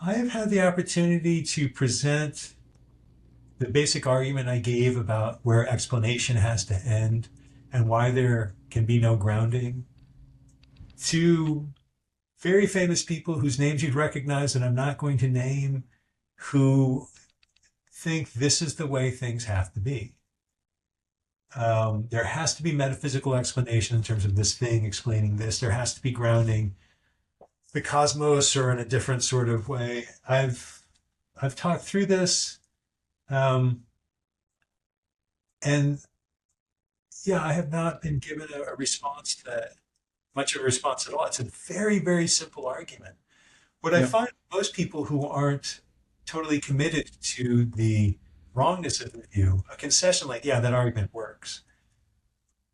I have had the opportunity to present the basic argument I gave about where explanation has to end and why there can be no grounding to very famous people whose names you'd recognize and I'm not going to name, who think this is the way things have to be. There has to be metaphysical explanation in terms of this thing explaining this. There has to be grounding. The cosmos, or in a different sort of way. I've talked through this, and yeah, I have not been given a response to that, much of a response at all. It's a very, very simple argument. What I Yeah. find most people who aren't totally committed to the wrongness of the view, a concession like, yeah, that argument works.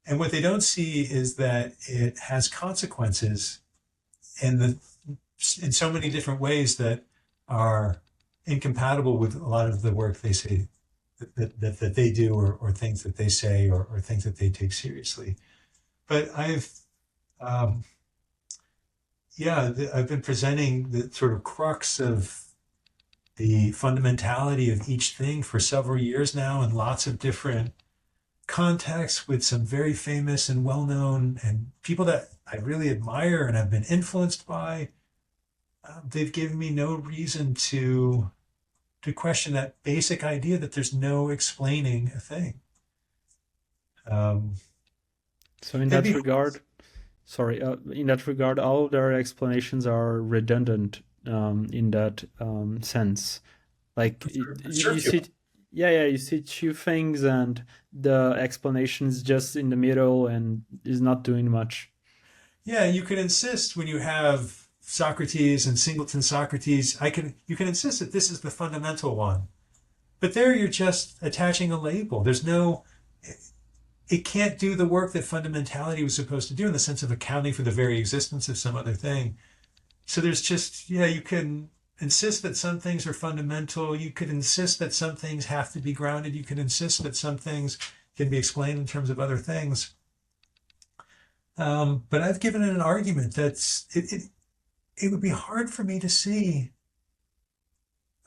And what they don't see is that it has consequences in so many different ways that are incompatible with a lot of the work they say that they do, or things that they say, or things that they take seriously. But um, I've been presenting the sort of crux of the fundamentality of each thing for several years now in lots of different contexts with some very famous and well-known and people that I really admire and have been influenced by. They've given me no reason to question that basic idea that there's no explaining a thing. Um, So in and that be, regard, sorry, in that regard, all their explanations are redundant in that sense. Like sure, you see, yeah, you see two things, and the explanation is just in the middle and is not doing much. yeah, you can insist when you have Socrates and Singleton Socrates. You can insist that this is the fundamental one, but there you're just attaching a label. There's no it can't do the work that fundamentality was supposed to do in the sense of accounting for the very existence of some other thing. So there's just, yeah, you can insist that some things are fundamental. You could insist that some things have to be grounded. You can insist that some things can be explained in terms of other things. But I've given it an argument it would be hard for me to see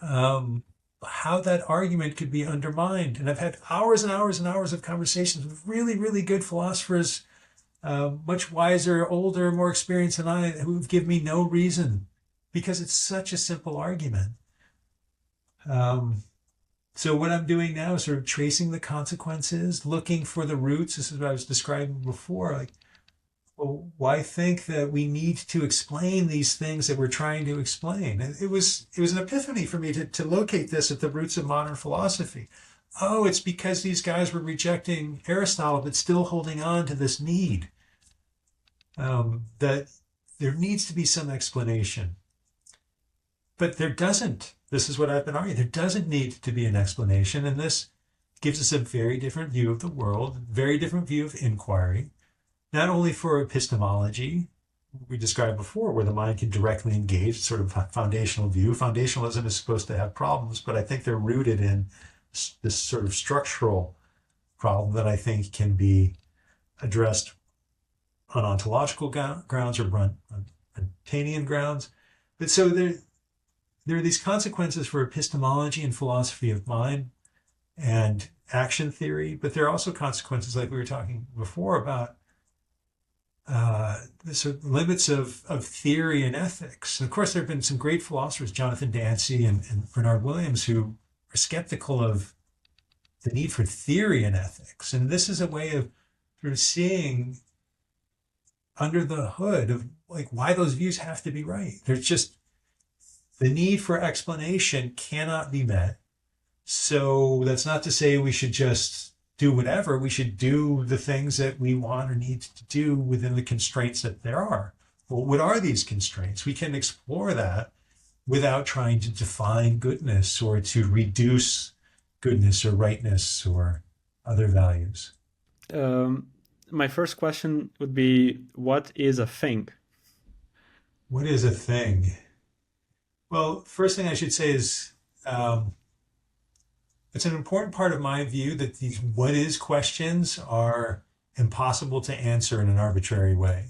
um, how that argument could be undermined. And I've had hours and hours and hours of conversations with really, really good philosophers, much wiser, older, more experienced than I, who've given me no reason because it's such a simple argument. Um, so what I'm doing now is sort of tracing the consequences, looking for the roots. This is what I was describing before. Like, well, why think that we need to explain these things that we're trying to explain? And it was an epiphany for me to locate this at the roots of modern philosophy. Oh, it's because these guys were rejecting Aristotle, but still holding on to this need, that there needs to be some explanation. But there doesn't. This is what I've been arguing. There doesn't need to be an explanation. And this gives us a very different view of the world, very different view of inquiry, not only for epistemology, we described before, where the mind can directly engage, sort of foundational view. Foundationalism is supposed to have problems, but I think they're rooted in this sort of structural problem that I think can be addressed on ontological grounds or Brentanian grounds. But so there are these consequences for epistemology and philosophy of mind and action theory, but there are also consequences, like we were talking before, about the sort of limits of theory and ethics. And of course, there have been some great philosophers, Jonathan Dancy and Bernard Williams, who are skeptical of the need for theory and ethics. And this is a way of sort of seeing under the hood of like why those views have to be right. There's just the need for explanation cannot be met. So that's not to say we should just do whatever. We should do the things that we want or need to do within the constraints that there are. Well, what are these constraints? We can explore that without trying to define goodness or to reduce goodness or rightness or other values. Um, my first question would be, what is a thing? What is a thing? Well, first thing I should say is it's an important part of my view that these what is questions are impossible to answer in an arbitrary way.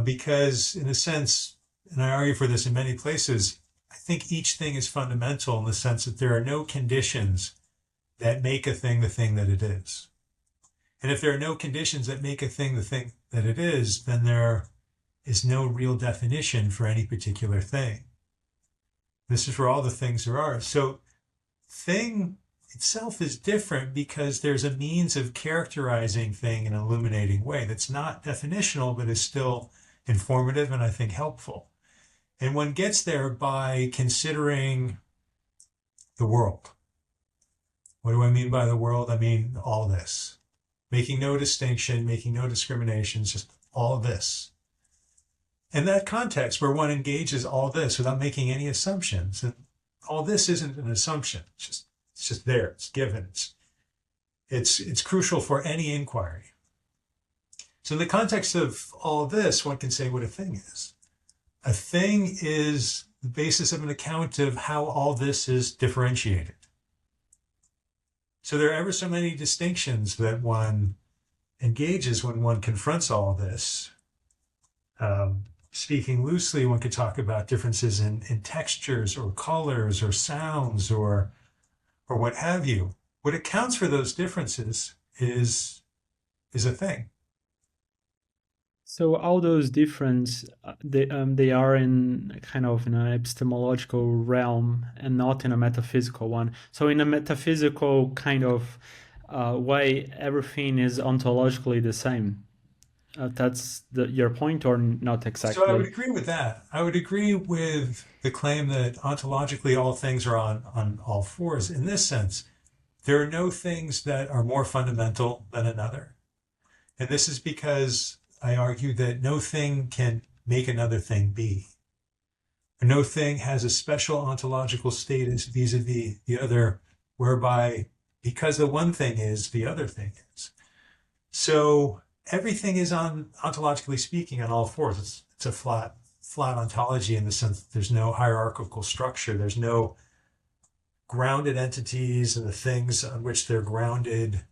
Because in a sense, and I argue for this in many places, think each thing is fundamental in the sense that there are no conditions that make a thing the thing that it is. And if there are no conditions that make a thing the thing that it is, then there is no real definition for any particular thing. This is for all the things there are. So thing itself is different because there's a means of characterizing thing in an illuminating way that's not definitional, but is still informative and I think helpful. And one gets there by considering the world. What do I mean by the world? I mean all this. Making no distinction, making no discriminations, just all this. In that context where one engages all this without making any assumptions, and all this isn't an assumption, it's just there, it's given, it's crucial for any inquiry. So in the context of all this, one can say what a thing is. A thing is the basis of an account of how all this is differentiated. So there are ever so many distinctions that one engages when one confronts all this. Speaking loosely, one could talk about differences in textures or colors or sounds or what have you. What accounts for those differences is a thing. So all those differences, they are in kind of in an epistemological realm and not in a metaphysical one. So in a metaphysical kind of way, everything is ontologically the same. That's your point, or not exactly? So I would agree with that. I would agree with the claim that ontologically all things are on all fours. In this sense, there are no things that are more fundamental than another. And this is because I argue that no thing can make another thing be. No thing has a special ontological status vis-a-vis the other, whereby because the one thing is, the other thing is. So everything is ontologically speaking on all fours. It's a flat ontology in the sense that there's no hierarchical structure. There's no grounded entities and the things on which they're grounded.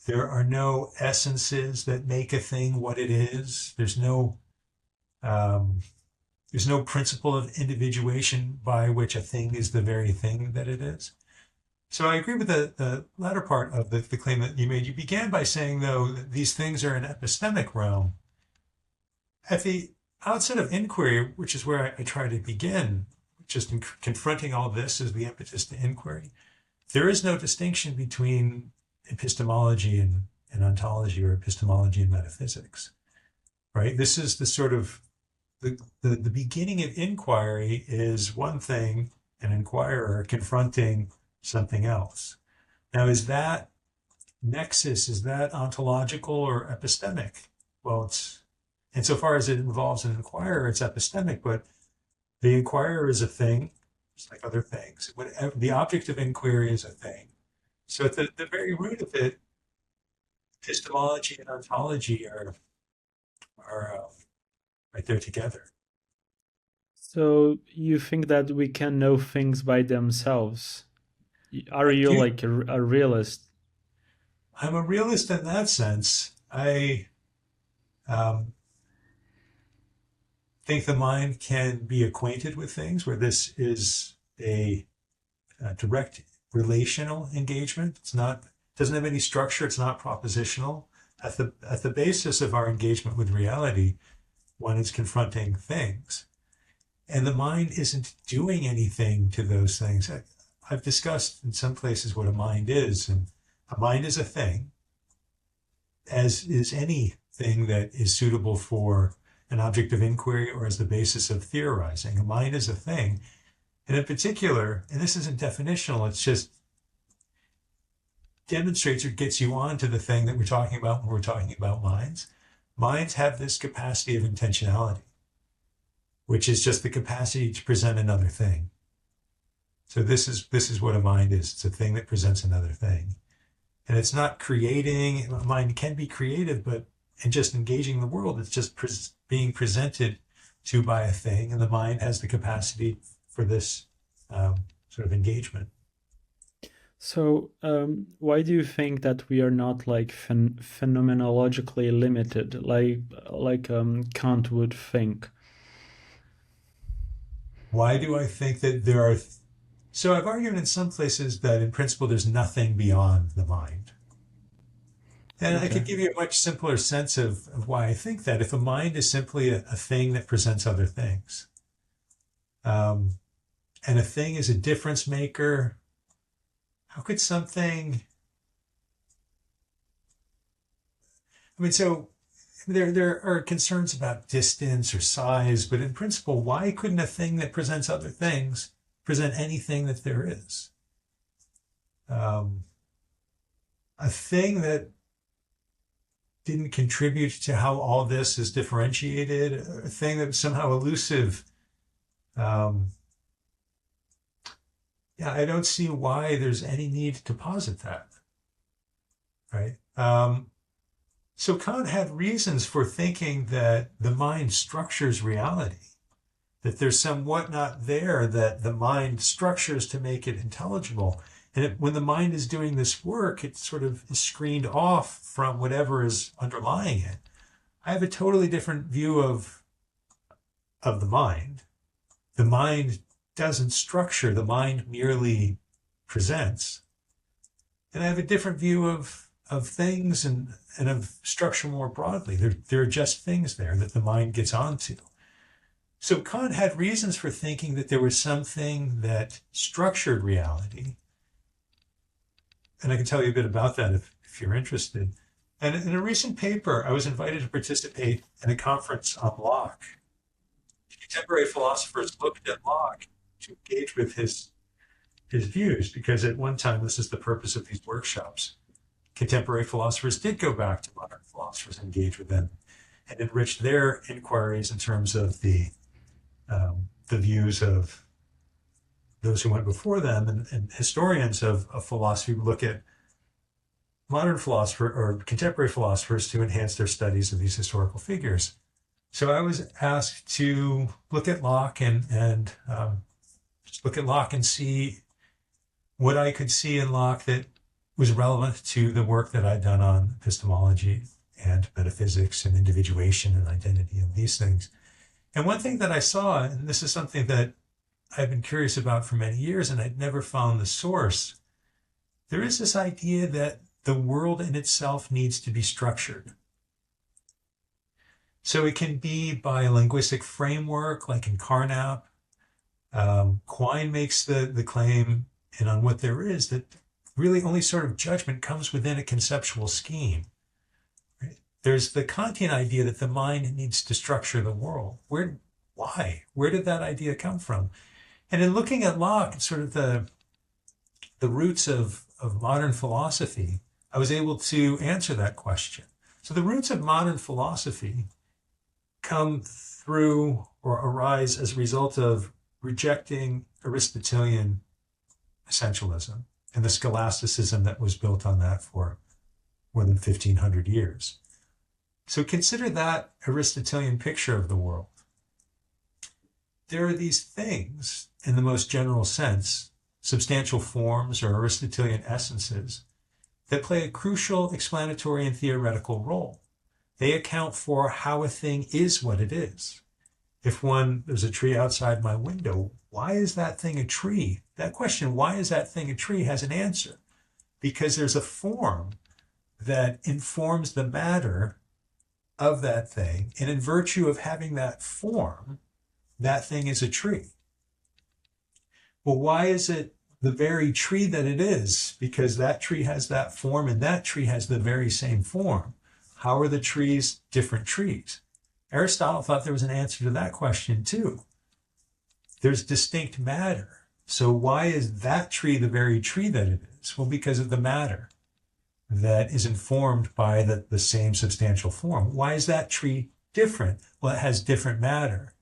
There are no essences that make a thing what it is. There's no principle of individuation by which a thing is the very thing that it is. So I agree with the latter part of the claim that you made. You began by saying, though, that these things are an epistemic realm. At the outset of inquiry, which is where I try to begin, just in confronting all this as the impetus to inquiry, there is no distinction between epistemology and ontology, or epistemology and metaphysics, right? This is the sort of, the beginning of inquiry is one thing, an inquirer confronting something else. Now, is that nexus, is that ontological or epistemic? Well, it's, insofar as it involves an inquirer, it's epistemic, but the inquirer is a thing, just like other things. Whatever, the object of inquiry is a thing. So at the very root of it, epistemology and ontology are right there together. So you think that we can know things by themselves? Are you like a realist? I'm a realist in that sense. I think the mind can be acquainted with things where this is a direct relational engagement. It's not, doesn't have any structure. It's not propositional. At the basis of our engagement with reality, one is confronting things, and the mind isn't doing anything to those things. I've discussed in some places what a mind is, and a mind is a thing, as is anything that is suitable for an object of inquiry or as the basis of theorizing. A mind is a thing. And in particular, and this isn't definitional, it's just demonstrates or gets you on to the thing that we're talking about when we're talking about minds. Minds have this capacity of intentionality, which is just the capacity to present another thing. So this is what a mind is. It's a thing that presents another thing. And it's not creating. A mind can be creative, but in just engaging the world, it's just being presented to by a thing. And the mind has the capacity for this sort of engagement. So why do you think that we are not like phenomenologically limited, like Kant would think? Why do I think that there are... So I've argued in some places that in principle there's nothing beyond the mind. And I Okay. could give you a much simpler sense of why I think that. If a mind is simply a thing that presents other things, um, and a thing is a difference maker, how could something... I mean, so there are concerns about distance or size, but in principle, why couldn't a thing that presents other things present anything that there is? Um, a thing that didn't contribute to how all this is differentiated, a thing that was somehow elusive. Um, yeah, I don't see why there's any need to posit that, right? So Kant had reasons for thinking that the mind structures reality, that there's some whatnot there that the mind structures to make it intelligible. And when the mind is doing this work, it sort of is screened off from whatever is underlying it. I have a totally different view of the mind. The mind doesn't structure, the mind merely presents. And I have a different view of things and of structure more broadly. There are just things there that the mind gets onto. So Kant had reasons for thinking that there was something that structured reality. And I can tell you a bit about that if you're interested. And in a recent paper, I was invited to participate in a conference on Locke. Contemporary philosophers looked at Locke to engage with his views, because at one time, this is the purpose of these workshops. Contemporary philosophers did go back to modern philosophers, engage with them, and enrich their inquiries in terms of the views of those who went before them, and historians of philosophy look at modern philosophers or contemporary philosophers to enhance their studies of these historical figures. So I was asked to look at Locke and just look at Locke and see what I could see in Locke that was relevant to the work that I'd done on epistemology and metaphysics and individuation and identity and these things. And one thing that I saw, and this is something that I've been curious about for many years, and I'd never found the source, there is this idea that the world in itself needs to be structured. So it can be by a linguistic framework, like in Carnap. Quine makes the claim, and on what there is, that really only sort of judgment comes within a conceptual scheme. Right? There's the Kantian idea that the mind needs to structure the world. Why? Where did that idea come from? And in looking at Locke, it's sort of the roots of modern philosophy, I was able to answer that question. So the roots of modern philosophy come through or arise as a result of rejecting Aristotelian essentialism and the scholasticism that was built on that for more than 1,500 years. So consider that Aristotelian picture of the world. There are these things, in the most general sense, substantial forms or Aristotelian essences, that play a crucial explanatory and theoretical role. They account for how a thing is what it is. If there's a tree outside my window, why is that thing a tree? That question, why is that thing a tree, has an answer. Because there's a form that informs the matter of that thing, and in virtue of having that form, that thing is a tree. Well, why is it the very tree that it is? Because that tree has that form and that tree has the very same form. How are the trees different trees? Aristotle thought there was an answer to that question too. There's distinct matter. So why is that tree the very tree that it is? Well, because of the matter that is informed by the same substantial form. Why is that tree different? Well, it has different matter.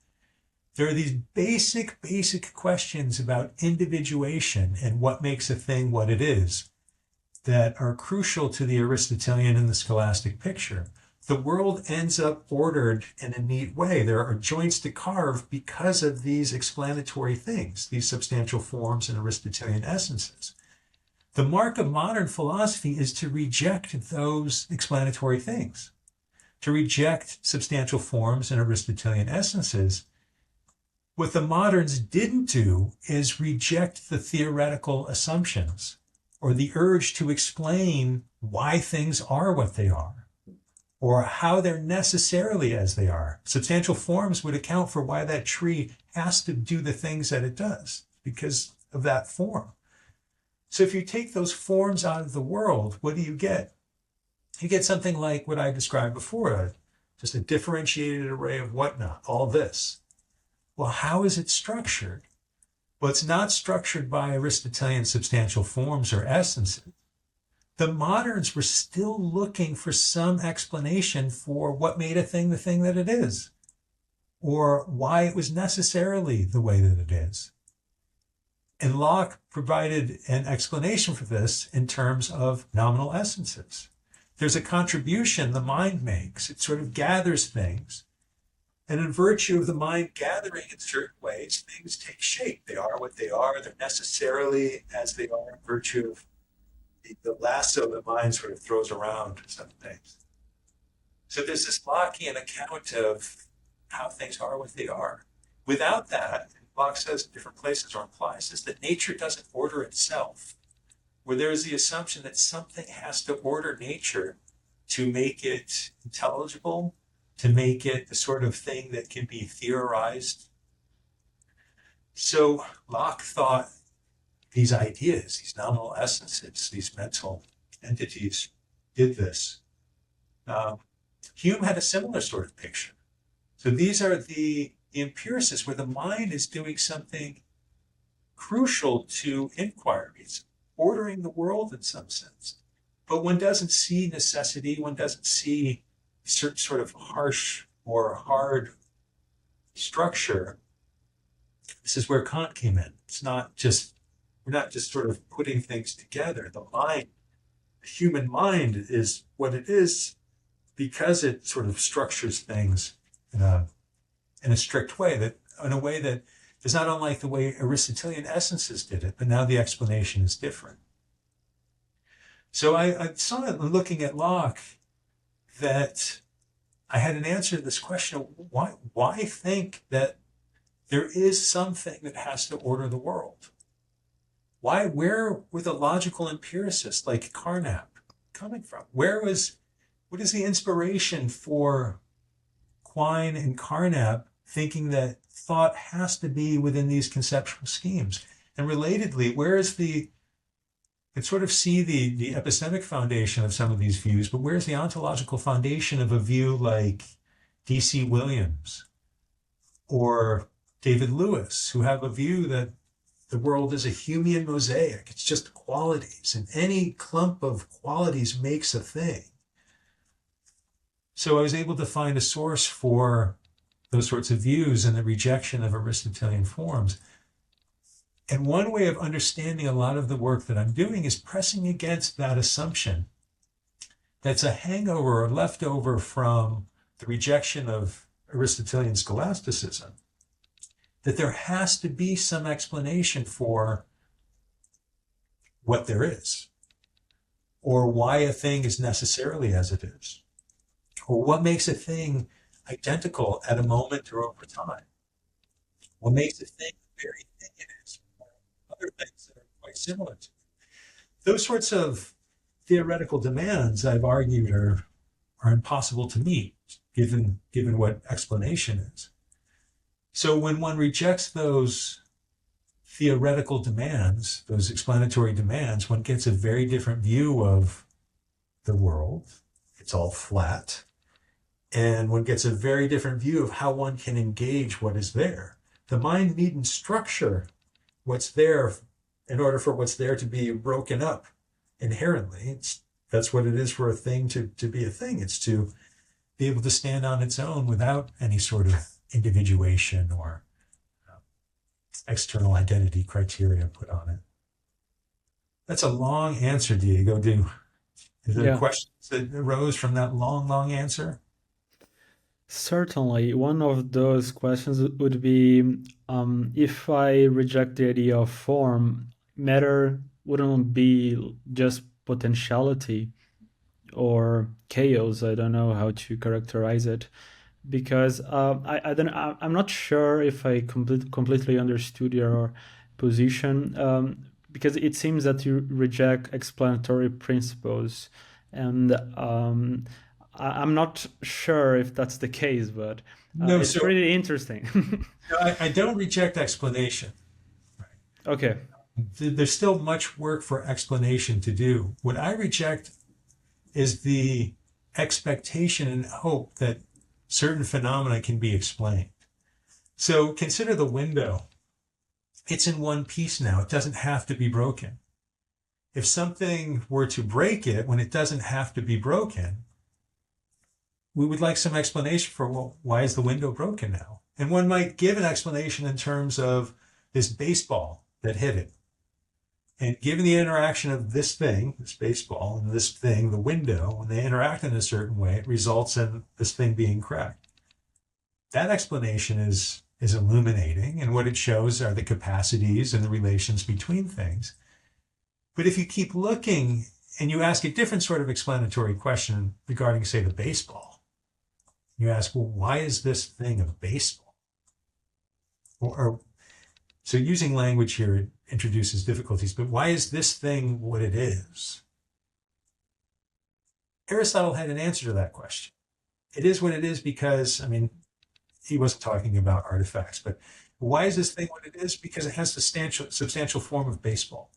There are these basic questions about individuation and what makes a thing what it is that are crucial to the Aristotelian and the scholastic picture. The world ends up ordered in a neat way. There are joints to carve because of these explanatory things, these substantial forms and Aristotelian essences. The mark of modern philosophy is to reject those explanatory things, to reject substantial forms and Aristotelian essences, What the moderns didn't do is reject the theoretical assumptions or the urge to explain why things are what they are or how they're necessarily as they are. Substantial forms would account for why that tree has to do the things that it does because of that form. So if you take those forms out of the world, what do you get? You get something like what I described before, just a differentiated array of whatnot, all this. Well, how is it structured? Well, it's not structured by Aristotelian substantial forms or essences. The moderns were still looking for some explanation for what made a thing the thing that it is, or why it was necessarily the way that it is. And Locke provided an explanation for this in terms of nominal essences. There's a contribution the mind makes. It sort of gathers things. And in virtue of the mind gathering in certain ways, things take shape. They are what they are. They're necessarily as they are in virtue of the lasso the mind sort of throws around some things. So there's this Lockean account of how things are what they are. Without that, Locke says in different places or implies is that nature doesn't order itself, where there is the assumption that something has to order nature to make it intelligible, to make it the sort of thing that can be theorized. So Locke thought these ideas, these nominal essences, these mental entities did this. Hume had a similar sort of picture. So these are the empiricists where the mind is doing something crucial to inquiry. It's ordering the world in some sense. But one doesn't see necessity, one doesn't see certain sort of harsh or hard structure. This is where Kant came in. We're not just sort of putting things together. The mind, the human mind is what it is because it sort of structures things in a strict way, in a way that is not unlike the way Aristotelian essences did it, but now the explanation is different. So I saw it looking at Locke that I had an answer to this question of why think that there is something that has to order the world? Where were the logical empiricists like Carnap coming from? What is the inspiration for Quine and Carnap thinking that thought has to be within these conceptual schemes? And relatedly, I sort of see the epistemic foundation of some of these views, but where's the ontological foundation of a view like D.C. Williams or David Lewis, who have a view that the world is a Humean mosaic. It's just qualities, and any clump of qualities makes a thing. So I was able to find a source for those sorts of views and the rejection of Aristotelian forms. And one way of understanding a lot of the work that I'm doing is pressing against that assumption that's a hangover or leftover from the rejection of Aristotelian scholasticism, that there has to be some explanation for what there is, or why a thing is necessarily as it is, or what makes a thing identical at a moment or over time, what makes a thing the very thing it is, or other things that are quite similar to it. Those sorts of theoretical demands, I've argued, are impossible to meet, given what explanation is. So when one rejects those theoretical demands, those explanatory demands, one gets a very different view of the world. It's all flat. And one gets a very different view of how one can engage what is there. The mind needn't structure what's there in order for what's there to be broken up inherently. That's what it is for a thing to be a thing. It's to be able to stand on its own without any sort of individuation or external identity criteria put on it. That's a long answer, Diego. Is there questions that arose from that long answer? Certainly. One of those questions would be, if I reject the idea of form, matter wouldn't be just potentiality or chaos. I don't know how to characterize it. because I'm not sure if I completely understood your position, because it seems that you reject explanatory principles, and I'm not sure if that's the case, but No, it's so pretty interesting. no, I don't reject explanation. Okay. There's still much work for explanation to do. What I reject is the expectation and hope that certain phenomena can be explained. So consider the window. It's in one piece now. It doesn't have to be broken. If something were to break it when it doesn't have to be broken, we would like some explanation for, well, why is the window broken now? And one might give an explanation in terms of this baseball that hit it. And given the interaction of this thing, this baseball, and this thing, the window, when they interact in a certain way, it results in this thing being cracked. That explanation is illuminating, and what it shows are the capacities and the relations between things. But if you keep looking and you ask a different sort of explanatory question regarding, say, the baseball, you ask, well, why is this thing a baseball? So using language here, it introduces difficulties, but why is this thing what it is? Aristotle had an answer to that question. It is what it is because, he wasn't talking about artifacts, but why is this thing what it is? Because it has a substantial form of baseball.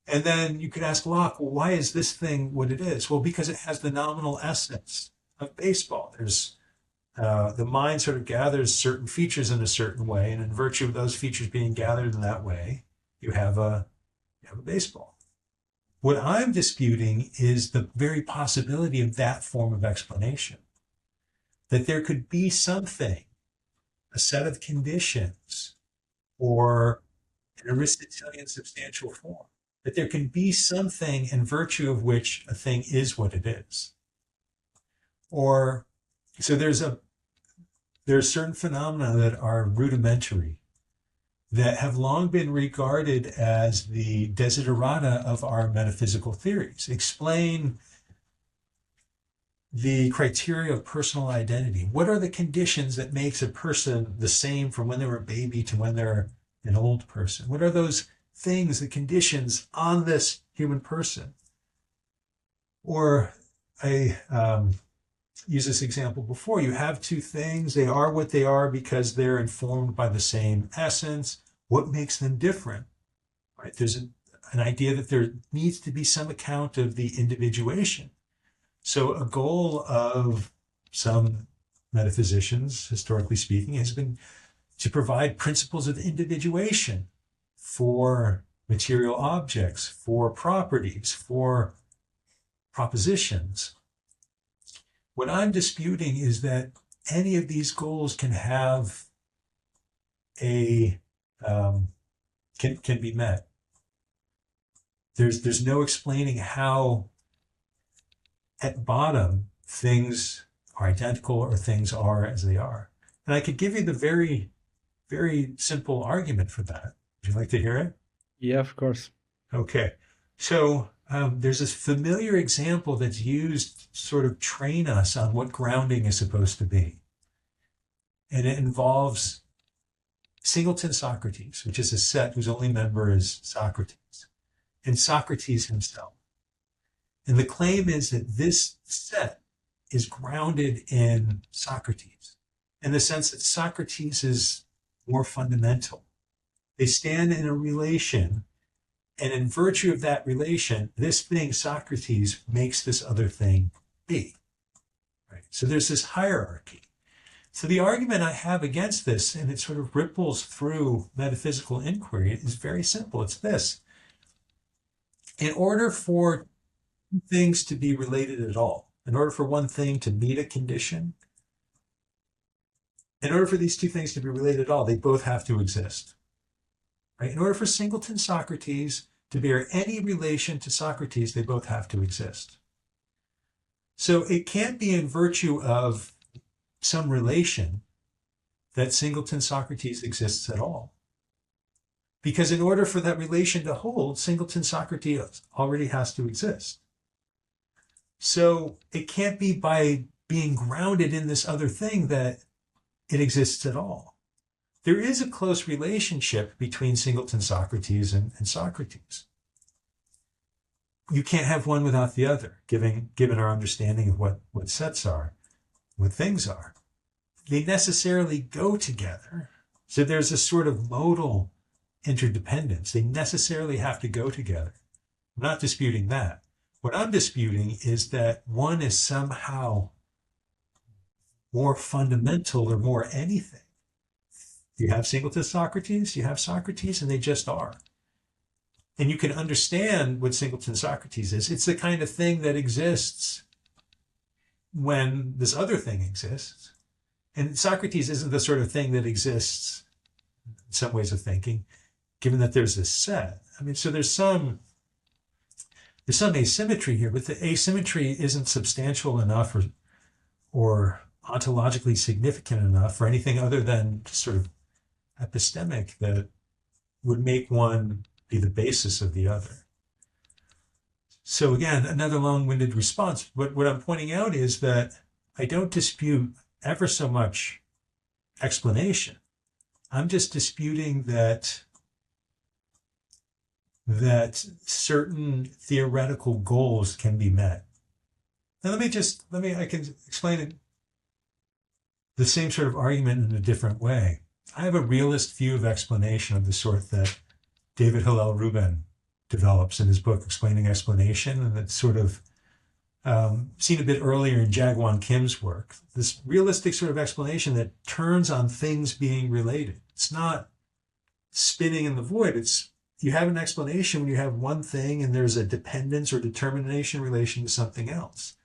And then you could ask Locke, well, why is this thing what it is? Well, because it has the nominal essence of baseball. There's the mind sort of gathers certain features in a certain way, and in virtue of those features being gathered in that way, you have a baseball. What I'm disputing is the very possibility of that form of explanation, that there could be something, a set of conditions, or an Aristotelian substantial form, that there can be something in virtue of which a thing is what it is. Or, so there's certain phenomena that are rudimentary, that have long been regarded as the desiderata of our metaphysical theories. Explain the criteria of personal identity. What are the conditions that makes a person the same from when they were a baby to when they're an old person? What are those things, the conditions on this human person? Or I used this example before. You have two things. They are what they are because they're informed by the same essence. What makes them different? Right? There's an idea that there needs to be some account of the individuation. So a goal of some metaphysicians, historically speaking, has been to provide principles of individuation for material objects, for properties, for propositions. What I'm disputing is that any of these goals can have can be met. There's no explaining how at bottom things are identical or things are as they are. And I could give you the very, very simple argument for that. Would you like to hear it? Yeah, of course. Okay. So there's this familiar example that's used to sort of train us on what grounding is supposed to be. And it involves Singleton Socrates, which is a set whose only member is Socrates, and Socrates himself. And the claim is that this set is grounded in Socrates, in the sense that Socrates is more fundamental. They stand in a relation, and in virtue of that relation, this thing, Socrates, makes this other thing be. Right? So there's this hierarchy. So the argument I have against this, and it sort of ripples through metaphysical inquiry, is very simple. It's this. In order for things to be related at all, in order for one thing to meet a condition, in order for these two things to be related at all, they both have to exist. Right? In order for Singleton Socrates to bear any relation to Socrates, they both have to exist. So it can't be in virtue of some relation that Singleton Socrates exists at all. Because in order for that relation to hold, Singleton Socrates already has to exist. So it can't be by being grounded in this other thing that it exists at all. There is a close relationship between singleton Socrates and Socrates. You can't have one without the other, given our understanding of what sets are, what things are. They necessarily go together. So there's a sort of modal interdependence. They necessarily have to go together. I'm not disputing that. What I'm disputing is that one is somehow more fundamental or more anything. You have singleton Socrates, you have Socrates, and they just are. And you can understand what singleton Socrates is. It's the kind of thing that exists when this other thing exists. And Socrates isn't the sort of thing that exists in some ways of thinking, given that there's this set. I mean, so there's some asymmetry here, but the asymmetry isn't substantial enough or ontologically significant enough for anything other than sort of epistemic that would make one be the basis of the other. So again, another long-winded response. What I'm pointing out is that I don't dispute ever so much explanation. I'm just disputing that certain theoretical goals can be met. Now I can explain it, the same sort of argument in a different way. I have a realist view of explanation of the sort that David Hillel Rubin develops in his book Explaining Explanation, and that's sort of seen a bit earlier in Jaegwon Kim's work. This realistic sort of explanation that turns on things being related. It's not spinning in the void. It's you have an explanation when you have one thing and there's a dependence or determination relation to something else.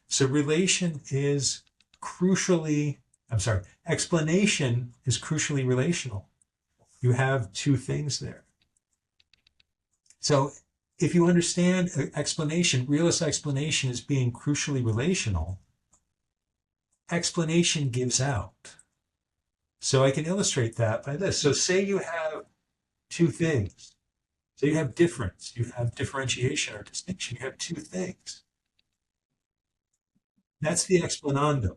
So explanation is crucially relational. You have two things there. So if you understand explanation, realist explanation as being crucially relational, explanation gives out. So I can illustrate that by this. So say you have two things. So you have difference, you have differentiation or distinction, you have two things. That's the explanandum,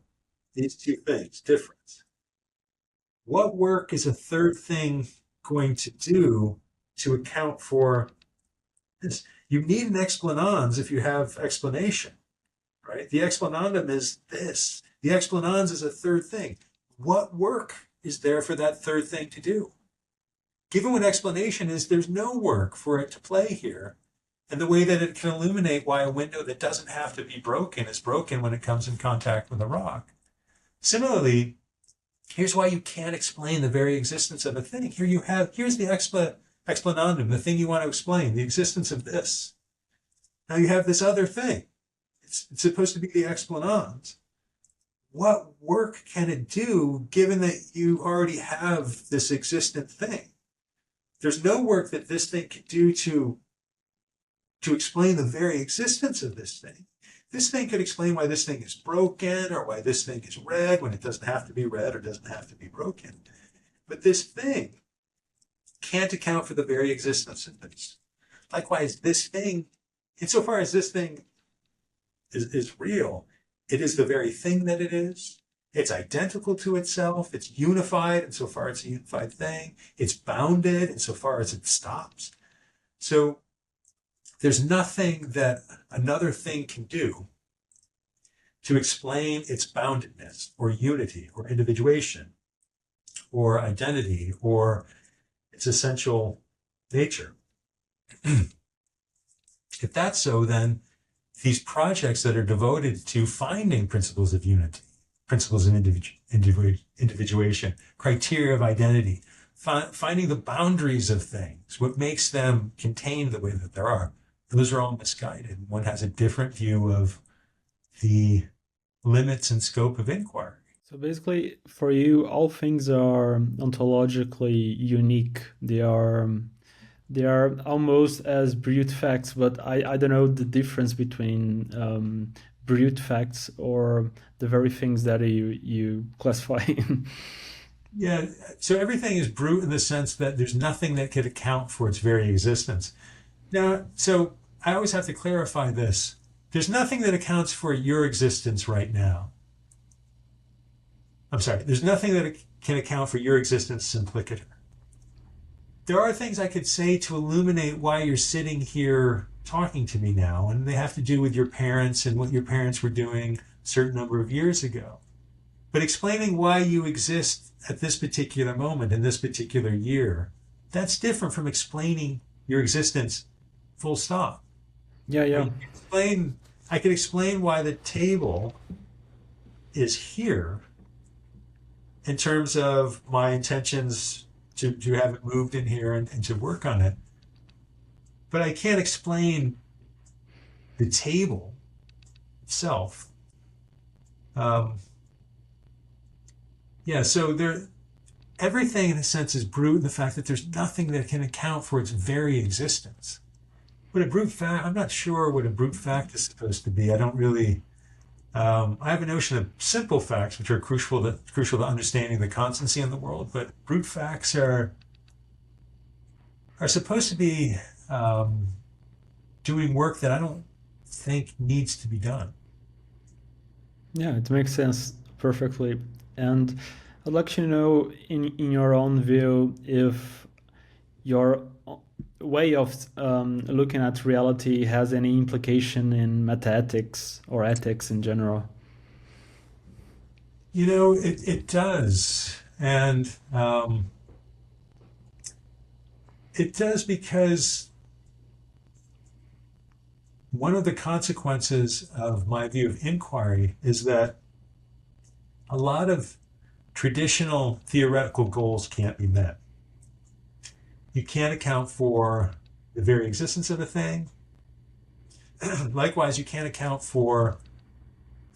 these two things, difference. What work is a third thing going to do to account for this? You need an explanans if you have explanation, right? The explanandum is this. The explanans is a third thing. What work is there for that third thing to do? Given what explanation is, there's no work for it to play here. And the way that it can illuminate why a window that doesn't have to be broken is broken when it comes in contact with a rock. Similarly, here's why you can't explain the very existence of a thing. Here's the explanandum, the thing you want to explain, the existence of this. Now you have this other thing. It's supposed to be the explanans. What work can it do given that you already have this existent thing? There's no work that this thing can do to explain the very existence of this thing. This thing could explain why this thing is broken or why this thing is red when it doesn't have to be red or doesn't have to be broken. But this thing can't account for the very existence of this. Likewise, this thing, insofar as this thing is real, it is the very thing that it is. It's identical to itself. It's unified insofar as it's a unified thing. It's bounded insofar as it stops. So there's nothing that another thing can do to explain its boundedness or unity or individuation or identity or its essential nature. If that's so, then these projects that are devoted to finding principles of unity, principles of individuation, criteria of identity, finding the boundaries of things, what makes them contained the way that there are, those are all misguided. One has a different view of the limits and scope of inquiry. So basically, for you, all things are ontologically unique. They are almost as brute facts, but I don't know the difference between brute facts or the very things that you classify in. Yeah, so everything is brute in the sense that there's nothing that could account for its very existence. Now, so I always have to clarify this. There's nothing that accounts for your existence right now. I'm sorry, there's nothing that can account for your existence simpliciter. There are things I could say to illuminate why you're sitting here talking to me now, and they have to do with your parents and what your parents were doing a certain number of years ago. But explaining why you exist at this particular moment in this particular year, that's different from explaining your existence full stop. Yeah, yeah. I could explain why the table is here in terms of my intentions to have it moved in here and to work on it. But I can't explain the table itself. So everything in a sense is brute in the fact that there's nothing that can account for its very existence. What a brute fact, I'm not sure what a brute fact is supposed to be. I don't really, I have a notion of simple facts, which are crucial to understanding the constancy in the world, but brute facts are supposed to be doing work that I don't think needs to be done. Yeah, it makes sense perfectly. And I'd like to know, in your own view, if your way of looking at reality has any implication in metaethics or ethics in general. It does. And it does because one of the consequences of my view of inquiry is that a lot of traditional theoretical goals can't be met. You can't account for the very existence of a thing. Likewise, you can't account for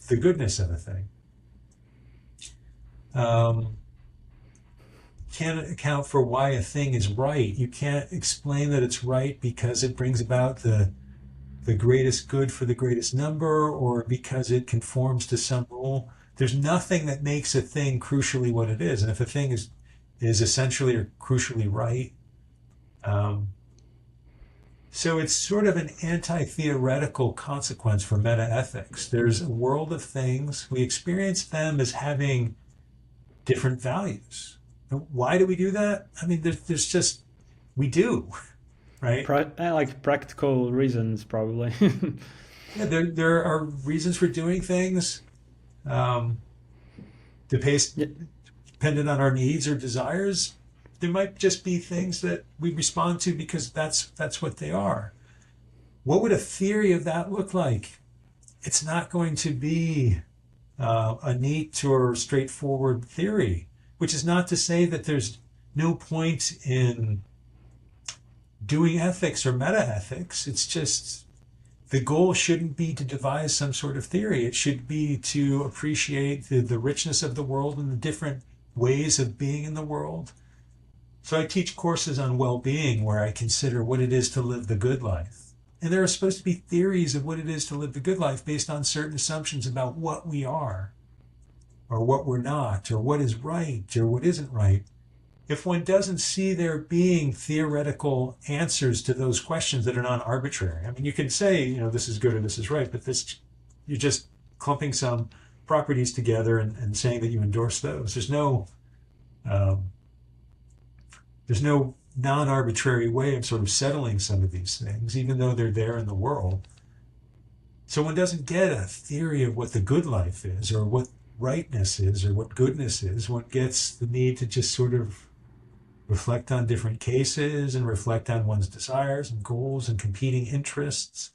the goodness of a thing. Can't account for why a thing is right. You can't explain that it's right because it brings about the greatest good for the greatest number, or because it conforms to some rule. There's nothing that makes a thing crucially what it is. And if a thing is essentially or crucially right, so it's sort of an anti-theoretical consequence for metaethics. There's a world of things. We experience them as having different values. Why do we do that? I mean, there's just, we do, right? Like practical reasons, probably. Yeah, there are reasons for doing things. Dependent on our needs or desires. There might just be things that we respond to because that's what they are. What would a theory of that look like? It's not going to be a neat or straightforward theory, which is not to say that there's no point in doing ethics or metaethics. It's just the goal shouldn't be to devise some sort of theory. It should be to appreciate the richness of the world and the different ways of being in the world. So I teach courses on well-being where I consider what it is to live the good life. And there are supposed to be theories of what it is to live the good life based on certain assumptions about what we are, or what we're not, or what is right, or what isn't right. If one doesn't see there being theoretical answers to those questions that are non-arbitrary, I mean, you can say, this is good or this is right, but you're just clumping some properties together and saying that you endorse those. There's no non-arbitrary way of sort of settling some of these things, even though they're there in the world. So one doesn't get a theory of what the good life is, or what rightness is, or what goodness is. One gets the need to just sort of reflect on different cases and reflect on one's desires and goals and competing interests.